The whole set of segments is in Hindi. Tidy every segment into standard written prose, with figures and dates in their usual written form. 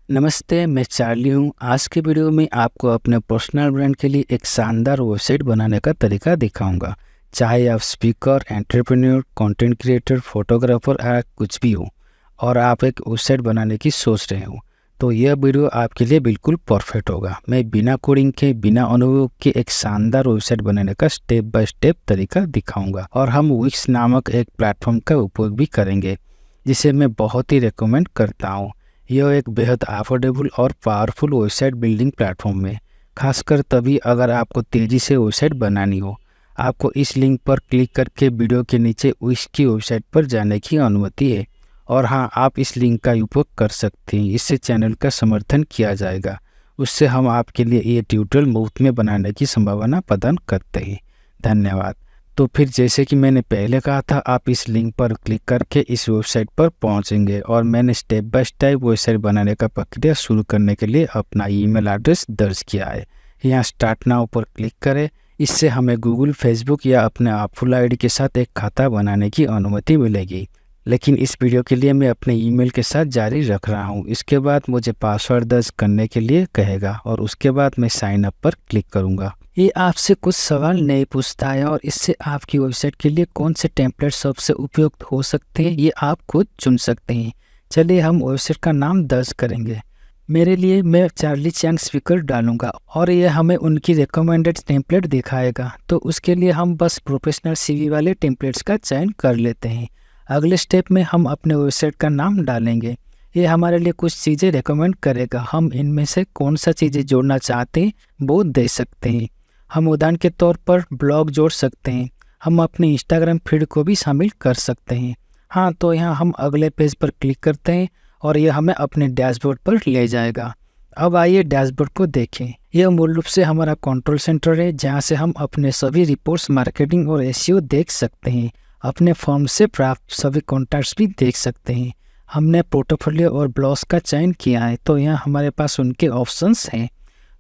नमस्ते, मैं चार्ली हूँ। आज के वीडियो में आपको अपने पर्सनल ब्रांड के लिए एक शानदार वेबसाइट बनाने का तरीका दिखाऊंगा। चाहे आप speaker, entrepreneur, content creator, photographer या कुछ भी हो और आप एक वेबसाइट बनाने की सोच रहे हो, तो यह वीडियो आपके लिए बिल्कुल परफेक्ट होगा। मैं बिना कोडिंग के, बिना अनुभव के एक शानदार वेबसाइट बनाने का स्टेप बाय स्टेप तरीका दिखाऊंगा और हम विक्स नामक एक प्लेटफॉर्म का उपयोग भी करेंगे, जिसे मैं बहुत ही रिकमेंड करता हूँ। यह एक बेहद अफोर्डेबल और पावरफुल वेबसाइट बिल्डिंग प्लेटफॉर्म है, खासकर तभी अगर आपको तेज़ी से वेबसाइट बनानी हो। आपको इस लिंक पर क्लिक करके वीडियो के नीचे इसकी वेबसाइट पर जाने की अनुमति है। और हाँ, आप इस लिंक का उपयोग कर सकते हैं, इससे चैनल का समर्थन किया जाएगा। उससे हम आपके लिए ये ट्यूटोरियल मुफ्त में बनाने की संभावना प्रदान करते हैं। धन्यवाद। तो फिर जैसे कि मैंने पहले कहा था, आप इस लिंक पर क्लिक करके इस वेबसाइट पर पहुंचेंगे और मैंने स्टेप बाय स्टेप वेबसाइट बनाने का प्रक्रिया शुरू करने के लिए अपना ईमेल एड्रेस दर्ज किया है। यहाँ स्टार्ट नाउ पर क्लिक करें। इससे हमें गूगल, फेसबुक या अपने फुल आईडी के साथ एक खाता बनाने की अनुमति मिलेगी, लेकिन इस वीडियो के लिए मैं अपने ईमेल के साथ जारी रख रहा हूँ। इसके बाद मुझे पासवर्ड दर्ज करने के लिए कहेगा और उसके बाद मैं साइन अप पर क्लिक करूँगा। ये आपसे कुछ सवाल नहीं पूछता है और इससे आपकी वेबसाइट के लिए कौन से टेम्पलेट सबसे उपयुक्त हो सकते हैं, ये आप खुद चुन सकते हैं। चलिए हम वेबसाइट का नाम दर्ज करेंगे। मेरे लिए मैं चार्ली चैंग स्पीकर डालूंगा और यह हमें उनकी रिकमेंडेड टेम्पलेट दिखाएगा। तो उसके लिए हम बस प्रोफेशनल सीवी वाले टेम्पलेट्स का चयन कर लेते हैं। अगले स्टेप में हम अपने वेबसाइट का नाम डालेंगे। ये हमारे लिए कुछ चीज़ें रिकमेंड करेगा। हम इनमें से कौन सा चीज़ें जोड़ना चाहते हैं वो दे सकते हैं। हम उदाहरण के तौर पर ब्लॉग जोड़ सकते हैं। हम अपने इंस्टाग्राम फीड को भी शामिल कर सकते हैं। हाँ, तो यहाँ हम अगले पेज पर क्लिक करते हैं और यह हमें अपने डैशबोर्ड पर ले जाएगा। अब आइए डैशबोर्ड को देखें। यह मूल रूप से हमारा कंट्रोल सेंटर है, जहाँ से हम अपने सभी रिपोर्ट्स, मार्केटिंग और एसईओ देख सकते हैं। अपने फॉर्म से प्राप्त सभी कॉन्टैक्ट्स भी देख सकते हैं। हमने पोर्टफोलियो और ब्लॉग्स का चयन किया है, तो यहाँ हमारे पास उनके ऑप्शंस हैं।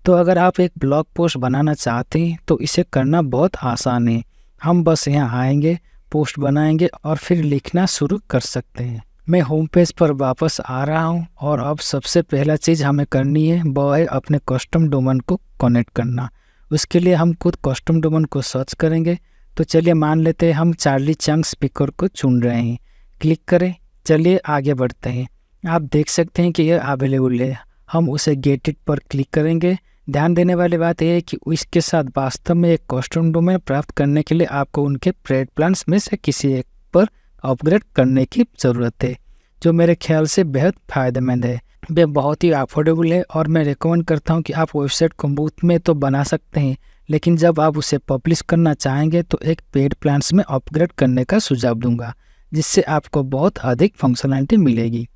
तो अगर आप एक ब्लॉग पोस्ट बनाना चाहते हैं तो इसे करना बहुत आसान है। हम बस यहाँ आएंगे, पोस्ट बनाएंगे और फिर लिखना शुरू कर सकते हैं। मैं होम पेज पर वापस आ रहा हूँ और अब सबसे पहला चीज़ हमें करनी है वो है अपने कस्टम डोमेन को कनेक्ट करना। उसके लिए हम खुद कस्टम डोमेन को सर्च करेंगे। तो चलिए मान लेते हैं हम चार्ली चैंग स्पीकर को चुन रहे हैं। क्लिक करें। चलिए आगे बढ़ते हैं। आप देख सकते हैं कि यह अवेलेबल है। हम उसे गेट इट पर क्लिक करेंगे। ध्यान देने वाली बात यह है कि इसके साथ वास्तव में एक कस्टम डोमेन प्राप्त करने के लिए आपको उनके पेड प्लान्स में से किसी एक पर अपग्रेड करने की ज़रूरत है, जो मेरे ख्याल से बेहद फ़ायदेमंद है। वे बहुत ही अफोर्डेबल है और मैं रिकमेंड करता हूं कि आप वेबसाइट को मुफ्त में तो बना सकते हैं, लेकिन जब आप उसे पब्लिश करना चाहेंगे तो एक पेड प्लान्स में अपग्रेड करने का सुझाव दूंगा, जिससे आपको बहुत अधिक फंक्शनैलिटी मिलेगी।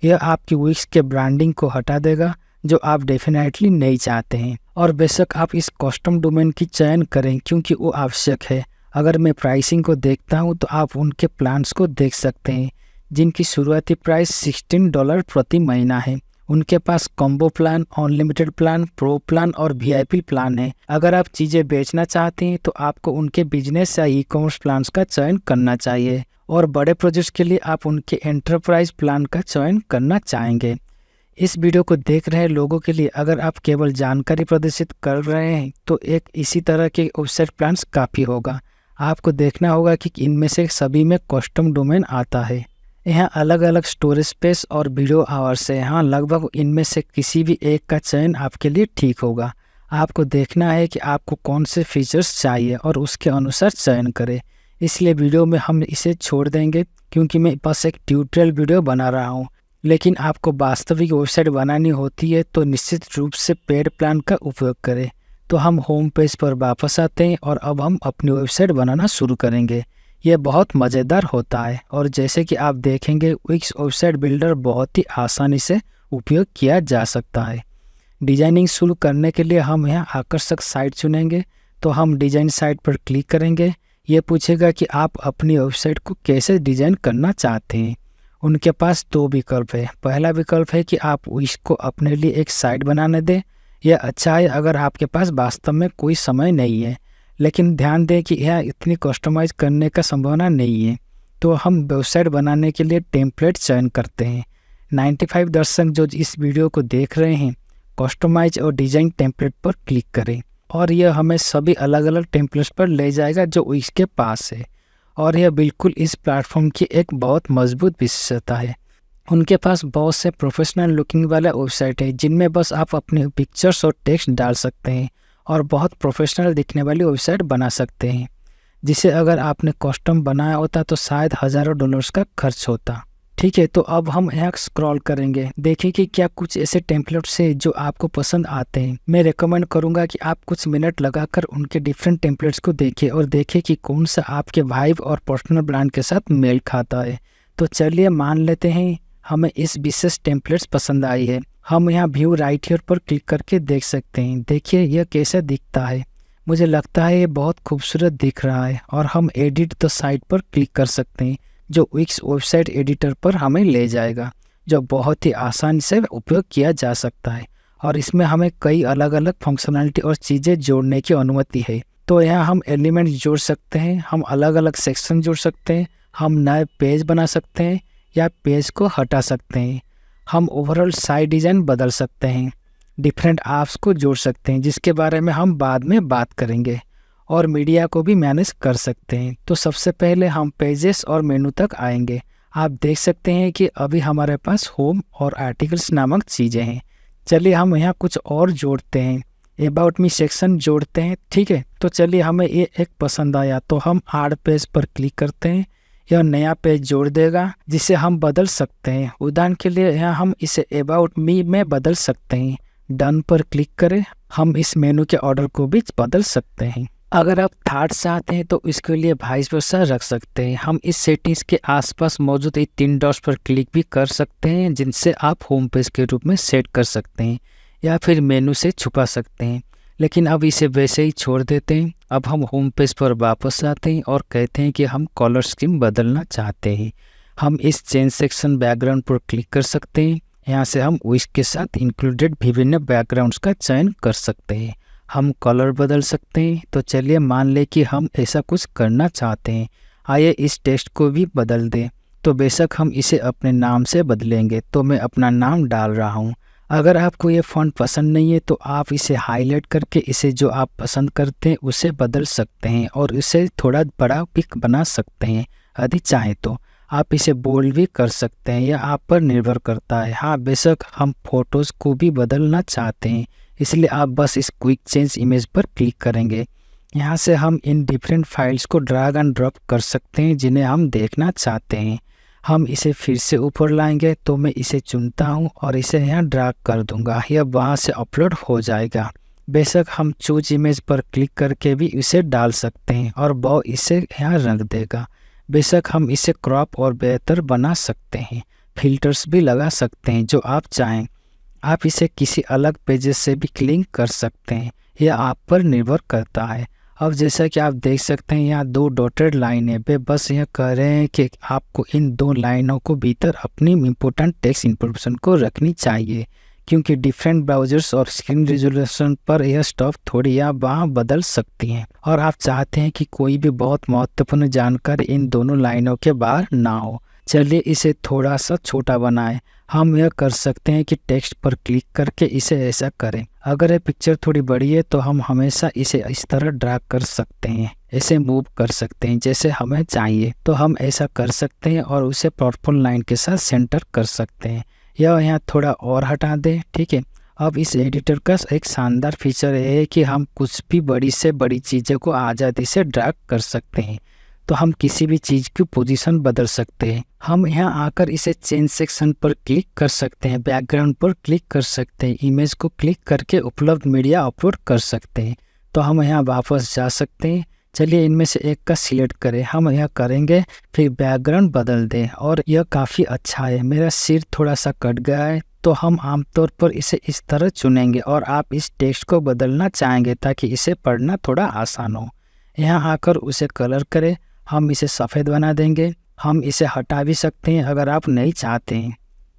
यह आपकी विक्स के ब्रांडिंग को हटा देगा, जो आप डेफिनेटली नहीं चाहते हैं। और बेशक आप इस कस्टम डोमेन की चयन करें, क्योंकि वो आवश्यक है। अगर मैं प्राइसिंग को देखता हूं तो आप उनके प्लान्स को देख सकते हैं, जिनकी शुरुआती प्राइस $16 प्रति महीना है। उनके पास combo plan, unlimited plan, pro plan और वीआईपी प्लान है। अगर आप चीज़ें बेचना चाहते हैं तो आपको उनके बिजनेस या ई कॉमर्स प्लान्स का चयन करना चाहिए, और बड़े प्रोजेक्ट्स के लिए आप उनके एंटरप्राइज प्लान का चयन करना चाहेंगे। इस वीडियो को देख रहे लोगों के लिए अगर आप केवल जानकारी प्रदर्शित कर रहे हैं तो एक इसी तरह के वेबसाइट प्लान्स काफ़ी होगा। आपको देखना होगा कि इनमें से सभी में कस्टम डोमेन आता है। यहाँ अलग अलग स्टोरेज स्पेस और वीडियो आवर्स है। यहाँ लगभग इनमें से किसी भी एक का चयन आपके लिए ठीक होगा। आपको देखना है कि आपको कौन से फीचर्स चाहिए और उसके अनुसार चयन करें। इसलिए वीडियो में हम इसे छोड़ देंगे, क्योंकि मैं बस एक ट्यूटोरियल वीडियो बना रहा हूँ। लेकिन आपको वास्तविक वेबसाइट बनानी होती है तो निश्चित रूप से पेड प्लान का उपयोग करें। तो हम होम पेज पर वापस आते हैं और अब हम अपनी वेबसाइट बनाना शुरू करेंगे। यह बहुत मज़ेदार होता है और जैसे कि आप देखेंगे, विक्स वेबसाइट बिल्डर बहुत ही आसानी से उपयोग किया जा सकता है। डिजाइनिंग शुरू करने के लिए हम यहाँ आकर्षक साइट चुनेंगे। तो हम डिजाइन साइट पर क्लिक करेंगे। ये पूछेगा कि आप अपनी वेबसाइट को कैसे डिजाइन करना चाहते हैं। उनके पास दो विकल्प है। पहला विकल्प है कि आप इसको अपने लिए एक साइट बनाने दें। यह अच्छा है अगर आपके पास वास्तव में कोई समय नहीं है, लेकिन ध्यान दें कि यह इतनी कस्टमाइज करने का संभावना नहीं है। तो हम वेबसाइट बनाने के लिए टेम्पलेट चयन करते हैं। 95 दर्शक जो इस वीडियो को देख रहे हैं, कस्टमाइज और डिजाइन टेम्पलेट पर क्लिक करें और यह हमें सभी अलग अलग टेम्पलेट्स पर ले जाएगा जो इसके पास है। और यह बिल्कुल इस प्लेटफॉर्म की एक बहुत मजबूत विशेषता है। उनके पास बहुत से प्रोफेशनल लुकिंग वाले वेबसाइट है जिनमें बस आप अपने पिक्चर्स और टेक्स्ट डाल सकते हैं और बहुत प्रोफेशनल दिखने वाली वेबसाइट बना सकते हैं, जिसे अगर आपने कस्टम बनाया होता तो शायद हज़ारों डॉलर्स का खर्च होता। ठीक है, तो अब हम यहाँ स्क्रॉल करेंगे, देखें कि क्या कुछ ऐसे टेम्पलेट्स है जो आपको पसंद आते हैं। मैं रेकमेंड करूँगा कि आप कुछ मिनट लगाकर उनके डिफरेंट टेम्पलेट्स को देखें और देखें कि कौन सा आपके वाइब और पर्सनल ब्रांड के साथ मेल खाता है। तो चलिए मान लेते हैं हमें इस विशेष टेम्पलेट्स पसंद आई है। हम यहाँ व्यू राइट हियर पर क्लिक करके देख सकते हैं। देखिए यह कैसा दिखता है। मुझे लगता है ये बहुत खूबसूरत दिख रहा है और हम एडिट द साइट पर क्लिक कर सकते हैं जो विक्स वेबसाइट एडिटर पर हमें ले जाएगा, जो बहुत ही आसानी से उपयोग किया जा सकता है। और इसमें हमें कई अलग अलग फंक्शनैलिटी और चीज़ें जोड़ने की अनुमति है। तो यहाँ हम एलिमेंट्स जोड़ सकते हैं, हम अलग अलग सेक्शन जोड़ सकते हैं, हम नए पेज बना सकते हैं या पेज को हटा सकते हैं, हम ओवरऑल साइट डिज़ाइन बदल सकते हैं, डिफरेंट ऐप्स को जोड़ सकते हैं जिसके बारे में हम बाद में बात करेंगे, और मीडिया को भी मैनेज कर सकते हैं। तो सबसे पहले हम पेजेस और मेनू तक आएंगे। आप देख सकते हैं कि अभी हमारे पास होम और आर्टिकल्स नामक चीज़ें हैं। चलिए हम यहाँ कुछ और जोड़ते हैं, अबाउट मी सेक्शन जोड़ते हैं। ठीक है, तो चलिए हमें ये एक पसंद आया तो हम ऐड पेज पर क्लिक करते हैं। यह नया पेज जोड़ देगा जिसे हम बदल सकते हैं। उदाहरण के लिए यहाँ हम इसे अबाउट मी में बदल सकते हैं। डन पर क्लिक करें। हम इस मेनू के ऑर्डर को भी बदल सकते हैं। अगर आप थर्ड चाहते हैं तो इसके लिए वाइस वर्सा रख सकते हैं। हम इस सेटिंग्स के आसपास मौजूद 3 डॉट्स पर क्लिक भी कर सकते हैं जिनसे आप होम पेज के रूप में सेट कर सकते हैं या फिर मेनू से छुपा सकते हैं, लेकिन अब इसे वैसे ही छोड़ देते हैं। अब हम होम पेज पर वापस आते हैं और कहते हैं कि हम कलर स्कीम बदलना चाहते हैं। हम इस चेंज सेक्शन बैकग्राउंड पर क्लिक कर सकते हैं। यहाँ से हम विश के साथ इंक्लूडेड विभिन्न बैकग्राउंड्स का चयन कर सकते हैं। हम कलर बदल सकते हैं। तो चलिए मान लें कि हम ऐसा कुछ करना चाहते हैं। आइए इस टेक्स्ट को भी बदल दें। तो बेशक हम इसे अपने नाम से बदलेंगे, तो मैं अपना नाम डाल रहा हूँ। अगर आपको ये फ़ॉन्ट पसंद नहीं है तो आप इसे हाईलाइट करके इसे जो आप पसंद करते हैं उसे बदल सकते हैं और इसे थोड़ा बड़ा पिक बना सकते हैं। यदि चाहें तो आप इसे बोल्ड भी कर सकते हैं, यह आप पर निर्भर करता है। हाँ, बेशक हम फोटोज़ को भी बदलना चाहते हैं, इसलिए आप बस इस क्विक चेंज इमेज पर क्लिक करेंगे। यहाँ से हम इन डिफरेंट फाइल्स को ड्रैग एंड ड्रॉप कर सकते हैं जिन्हें हम देखना चाहते हैं। हम इसे फिर से ऊपर लाएंगे, तो मैं इसे चुनता हूँ और इसे यहाँ ड्रैग कर दूंगा। यह वहाँ से अपलोड हो जाएगा। बेशक हम चूज इमेज पर क्लिक करके भी इसे डाल सकते हैं और वो इसे यहाँ रख देगा। बेशक हम इसे क्रॉप और बेहतर बना सकते हैं, फिल्टर्स भी लगा सकते हैं जो आप चाहें। आप इसे किसी अलग पेजेस से भी लिंक कर सकते हैं, यह आप पर निर्भर करता है। अब जैसा कि आप देख सकते हैं यहाँ 2 डॉटेड लाइन है। वे बस यह कह रहे हैं कि आपको इन 2 लाइनों को भीतर अपनी इम्पोर्टेंट टेक्स्ट इन्फॉर्मेशन को रखनी चाहिए, क्योंकि डिफरेंट ब्राउजर्स और स्क्रीन रिजोल्यूशन पर यह स्टफ थोड़ी यहाँ वहाँ बदल सकती हैं और आप चाहते हैं कि कोई भी बहुत महत्वपूर्ण जानकारी इन दोनों लाइनों के बाहर ना हो। चलिए इसे थोड़ा सा छोटा बनाएं। हम यह कर सकते हैं कि टेक्स्ट पर क्लिक करके इसे ऐसा करें। अगर ये पिक्चर थोड़ी बड़ी है तो हम हमेशा इसे इस तरह ड्रैग कर सकते हैं, ऐसे मूव कर सकते हैं जैसे हमें चाहिए। तो हम ऐसा कर सकते हैं और उसे प्रॉपर लाइन के साथ सेंटर कर सकते हैं। यह यहाँ थोड़ा और हटा दें। ठीक है, अब इस एडिटर का एक शानदार फीचर है कि हम कुछ भी बड़ी से बड़ी चीज़ों को आज़ादी से ड्रैग कर सकते हैं। तो हम किसी भी चीज़ की पोजीशन बदल सकते हैं। हम यहाँ आकर इसे चेंज सेक्शन पर क्लिक कर सकते हैं, बैकग्राउंड पर क्लिक कर सकते हैं, इमेज को क्लिक करके उपलब्ध मीडिया अपलोड कर सकते हैं। तो हम यहाँ वापस जा सकते हैं। चलिए इनमें से एक का सिलेक्ट करें। हम यह करेंगे, फिर बैकग्राउंड बदल दें और यह काफ़ी अच्छा है। मेरा सिर थोड़ा सा कट गया है, तो हम आमतौर पर इसे इस तरह चुनेंगे और आप इस टेक्स्ट को बदलना चाहेंगे ताकि इसे पढ़ना थोड़ा आसान हो। यहाँ आकर उसे कलर करें। हम इसे सफ़ेद बना देंगे। हम इसे हटा भी सकते हैं अगर आप नहीं चाहते हैं।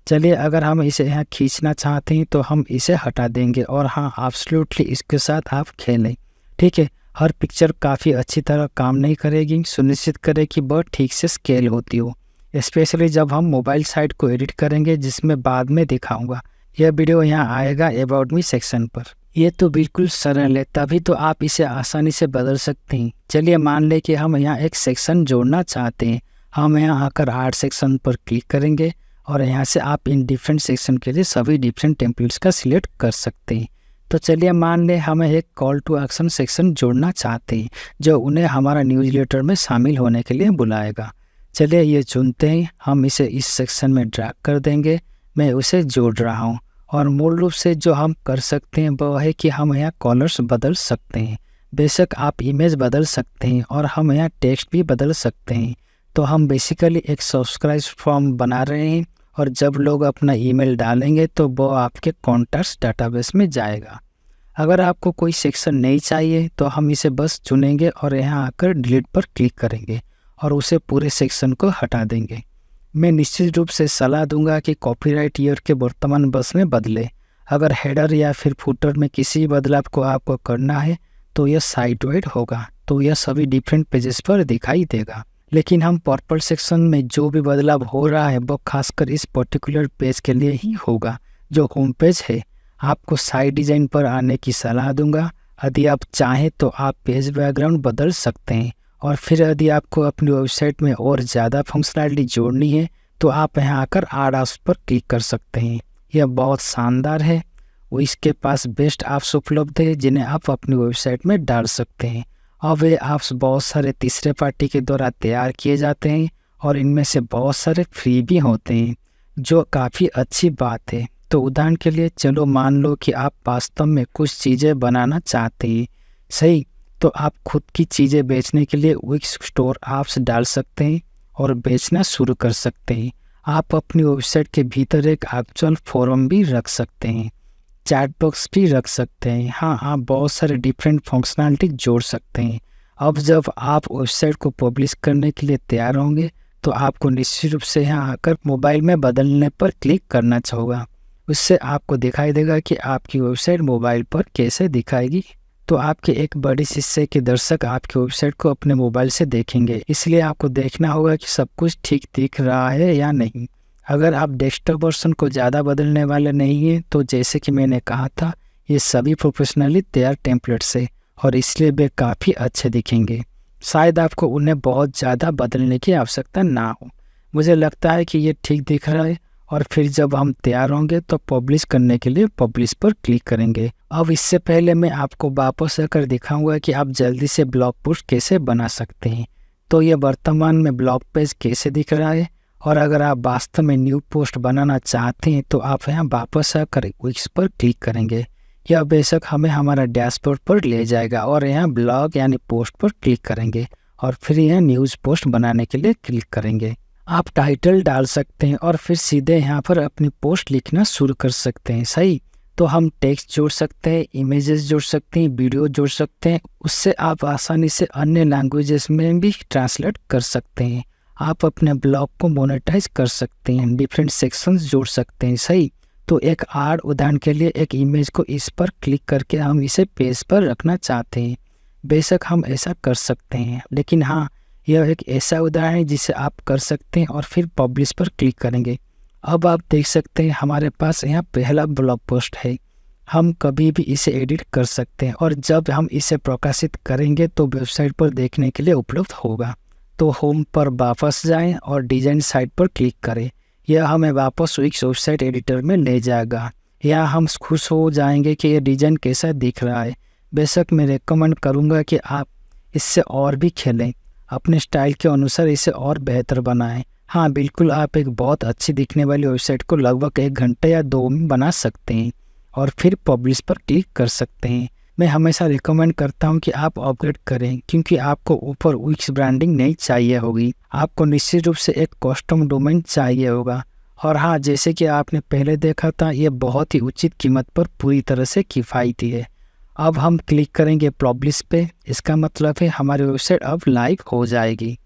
चलिए अगर हम इसे यहाँ खींचना चाहते हैं तो हम इसे हटा देंगे और हाँ, एब्सोल्युटली इसके साथ आप खेलें। ठीक है, हर पिक्चर काफ़ी अच्छी तरह काम नहीं करेगी। सुनिश्चित करें कि वह ठीक से स्केल होती हो। स्पेशली जब हम मोबाइल साइट को एडिट करेंगे, जिसमें बाद में दिखाऊंगा। यह वीडियो यहाँ आएगा अबाउट मी सेक्शन पर। ये तो बिल्कुल सरल है, तभी तो आप इसे आसानी से बदल सकते हैं। चलिए मान लें कि हम यहाँ एक सेक्शन जोड़ना चाहते हैं। हम यहाँ आकर आर्ट सेक्शन पर क्लिक करेंगे और यहाँ से आप इन डिफरेंट सेक्शन के लिए सभी डिफरेंट टेम्पलेट्स का सिलेक्ट कर सकते हैं। तो चलिए मान लें हमें एक कॉल टू एक्शन सेक्शन जोड़ना चाहते हैं, जो उन्हें हमारा न्यूज़लेटर में शामिल होने के लिए बुलाएगा। चलिए ये चुनते हैं, हम इसे इस सेक्शन में ड्रैग कर देंगे। मैं उसे जोड़ रहा हूँ और मूल रूप से जो हम कर सकते हैं वो है कि हम यहाँ कलर्स बदल सकते हैं। बेशक आप इमेज बदल सकते हैं और हम यहाँ टेक्स्ट भी बदल सकते हैं। तो हम बेसिकली एक सब्सक्राइब फॉर्म बना रहे हैं और जब लोग अपना ईमेल डालेंगे तो वो आपके कॉन्टैक्ट्स डाटाबेस में जाएगा। अगर आपको कोई सेक्शन नहीं चाहिए तो हम इसे बस चुनेंगे और यहाँ आकर डिलीट पर क्लिक करेंगे और उसे पूरे सेक्शन को हटा देंगे। मैं निश्चित रूप से सलाह दूंगा कि कॉपीराइट ईयर के वर्तमान वर्ष में बदले। अगर हेडर या फिर फुटर में किसी बदलाव को आपको करना है तो यह साइट वाइड होगा, तो यह सभी डिफरेंट पेजेस पर दिखाई देगा। लेकिन हम पर्पल सेक्शन में जो भी बदलाव हो रहा है वो खासकर इस पर्टिकुलर पेज के लिए ही होगा, जो होम पेज है। आपको साइट डिज़ाइन पर आने की सलाह दूंगा। यदि आप चाहें तो आप पेज बैकग्राउंड बदल सकते हैं और फिर यदि आपको अपनी वेबसाइट में और ज़्यादा फंक्शनैलिटी जोड़नी है तो आप यहाँ आकर ऐड ऑप्स पर क्लिक कर सकते हैं। यह बहुत शानदार है। वो इसके पास बेस्ट ऐप्स उपलब्ध है जिन्हें आप अपनी वेबसाइट में डाल सकते हैं। अब ये ऐप्स बहुत सारे तीसरे पार्टी के द्वारा तैयार किए जाते हैं और इनमें से बहुत सारे फ्री भी होते हैं, जो काफ़ी अच्छी बात है। तो उदाहरण के लिए चलो मान लो कि आप वास्तव में कुछ चीज़ें बनाना चाहते हैं, सही। तो आप खुद की चीज़ें बेचने के लिए विक्स स्टोर ऐप्स डाल सकते हैं और बेचना शुरू कर सकते हैं। आप अपनी वेबसाइट के भीतर एक एक्चुअल फोरम भी रख सकते हैं, चैट बॉक्स भी रख सकते हैं। हाँ, आप बहुत सारे डिफरेंट फंक्शनैलिटी जोड़ सकते हैं। अब जब आप वेबसाइट को पब्लिश करने के लिए तैयार होंगे तो आपको निश्चित रूप से यहाँ आकर मोबाइल में बदलने पर क्लिक करना होगा। उससे आपको दिखाई देगा कि आपकी वेबसाइट मोबाइल पर कैसे दिखाएगी। तो आपके एक बड़ी हिस्से के दर्शक आपकी वेबसाइट को अपने मोबाइल से देखेंगे, इसलिए आपको देखना होगा कि सब कुछ ठीक दिख रहा है या नहीं। अगर आप डेस्कटॉप वर्जन को ज़्यादा बदलने वाले नहीं हैं तो जैसे कि मैंने कहा था, ये सभी प्रोफेशनली तैयार टेम्पलेट्स है और इसलिए वे काफ़ी अच्छे दिखेंगे। शायद आपको उन्हें बहुत ज़्यादा बदलने की आवश्यकता ना हो। मुझे लगता है कि ये ठीक दिख रहा है और फिर जब हम तैयार होंगे तो पब्लिश करने के लिए पब्लिश पर क्लिक करेंगे। अब इससे पहले मैं आपको वापस आकर दिखाऊंगा कि आप जल्दी से ब्लॉग पोस्ट कैसे बना सकते हैं। तो ये वर्तमान में ब्लॉग पेज कैसे दिख रहा है, और अगर आप वास्तव में न्यू पोस्ट बनाना चाहते हैं तो आप यहाँ वापस आकर विक्स पर क्लिक करेंगे। यह बेशक हमें हमारा डैशबोर्ड पर ले जाएगा और यहाँ ब्लॉग यानी पोस्ट पर क्लिक करेंगे और फिर यहाँ न्यूज़ पोस्ट बनाने के लिए क्लिक करेंगे। आप टाइटल डाल सकते हैं और फिर सीधे यहाँ पर अपनी पोस्ट लिखना शुरू कर सकते हैं, सही। तो हम टेक्स्ट जोड़ सकते हैं, इमेजेस जोड़ सकते हैं, वीडियो जोड़ सकते हैं। उससे आप आसानी से अन्य लैंग्वेजेस में भी ट्रांसलेट कर सकते हैं। आप अपने ब्लॉग को मोनेटाइज कर सकते हैं, डिफरेंट सेक्शंस जोड़ सकते हैं, सही। तो एक आर्ट उदाहरण के लिए एक इमेज को इस पर क्लिक करके हम इसे पेज पर रखना चाहते हैं। बेशक हम ऐसा कर सकते हैं, लेकिन हाँ, यह एक ऐसा उदाहरण है जिसे आप कर सकते हैं और फिर पब्लिश पर क्लिक करेंगे। अब आप देख सकते हैं हमारे पास यहाँ पहला ब्लॉग पोस्ट है। हम कभी भी इसे एडिट कर सकते हैं और जब हम इसे प्रकाशित करेंगे तो वेबसाइट पर देखने के लिए उपलब्ध होगा। तो होम पर वापस जाएं और डिज़ाइन साइट पर क्लिक करें। यह हमें वापस विक्स वेबसाइट एडिटर में ले जाएगा। यहाँ हम खुश हो जाएंगे कि यह डिज़ाइन कैसा दिख रहा है। बेशक मैं रेकमेंड करूँगा कि आप इससे और भी खेलें, अपने स्टाइल के अनुसार इसे और बेहतर बनाएं। हाँ बिल्कुल, आप एक बहुत अच्छी दिखने वाली वेबसाइट को लगभग 1 घंटे या 2 में बना सकते हैं और फिर पब्लिश पर क्लिक कर सकते हैं। मैं हमेशा रिकमेंड करता हूं कि आप अपग्रेड करें, क्योंकि आपको ऊपर विक्स ब्रांडिंग नहीं चाहिए होगी। आपको निश्चित रूप से एक कस्टम डोमेन चाहिए होगा। और हाँ, जैसे कि आपने पहले देखा था, ये बहुत ही उचित कीमत पर पूरी तरह से किफ़ायती है। अब हम क्लिक करेंगे पब्लिश पे। इसका मतलब है हमारी वेबसाइट अब लाइव हो जाएगी।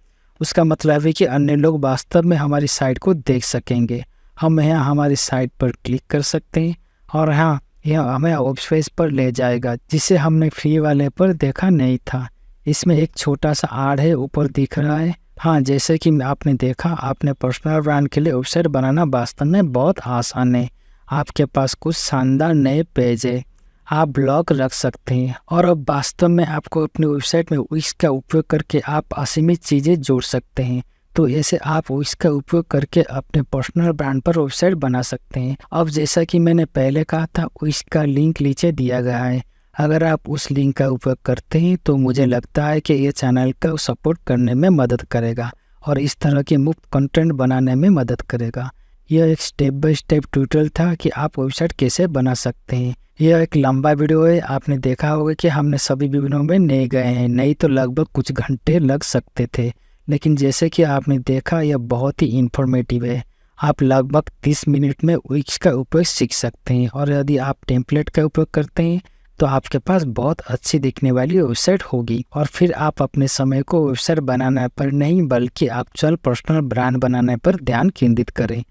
उसका मतलब है कि अन्य लोग वास्तव में हमारी साइट को देख सकेंगे। हम यहाँ हमारी साइट पर क्लिक कर सकते हैं और हाँ, यह हमें वेब पेज पर ले जाएगा, जिसे हमने फ्री वाले पर देखा नहीं था। इसमें एक छोटा सा आड है ऊपर दिख रहा है। हाँ, जैसे कि आपने देखा, आपने पर्सनल ब्रांड के लिए वेबसाइट बनाना वास्तव में बहुत आसान है। आपके पास कुछ शानदार नए पेज है, आप ब्लॉग रख सकते हैं और अब वास्तव में आपको अपनी वेबसाइट में विक्स का उपयोग करके आप असीमित चीज़ें जोड़ सकते हैं। तो ऐसे आप विक्स का उपयोग करके अपने पर्सनल ब्रांड पर वेबसाइट बना सकते हैं। अब जैसा कि मैंने पहले कहा था, विक्स का लिंक नीचे दिया गया है। अगर आप उस लिंक का उपयोग करते हैं तो मुझे लगता है कि ये चैनल का सपोर्ट करने में मदद करेगा और इस तरह के मुफ्त कंटेंट बनाने में मदद करेगा। यह एक स्टेप बाय स्टेप ट्यूटोरियल था कि आप वेबसाइट कैसे बना सकते हैं। यह एक लंबा वीडियो है, आपने देखा होगा कि हमने सभी वीडियो में नहीं गए हैं, नहीं तो लगभग कुछ घंटे लग सकते थे, लेकिन जैसे कि आपने देखा यह बहुत ही इंफॉर्मेटिव है। आप लगभग 30 मिनट में विक्स का उपयोग सीख सकते हैं और यदि आप टेम्पलेट का उपयोग करते हैं तो आपके पास बहुत अच्छी दिखने वाली वेबसाइट होगी। और फिर आप अपने समय को वेबसाइट बनाने पर नहीं बल्कि एक्चुअल पर्सनल ब्रांड बनाने पर ध्यान केंद्रित करें।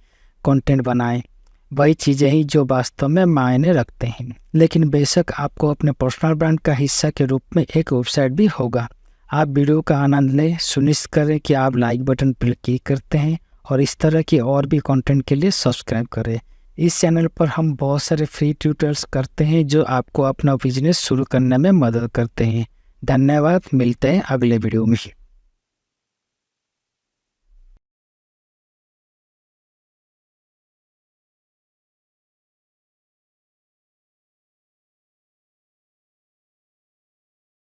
कंटेंट बनाएं, वही चीज़ें ही जो वास्तव में मायने रखते हैं। लेकिन बेशक आपको अपने पर्सनल ब्रांड का हिस्सा के रूप में एक वेबसाइट भी होगा। आप वीडियो का आनंद लें, सुनिश्चित करें कि आप लाइक बटन पर क्लिक करते हैं और इस तरह की और भी कंटेंट के लिए सब्सक्राइब करें। इस चैनल पर हम बहुत सारे फ्री ट्यूटोरियल्स करते हैं जो आपको अपना बिजनेस शुरू करने में मदद करते हैं। धन्यवाद, मिलते हैं अगले वीडियो में।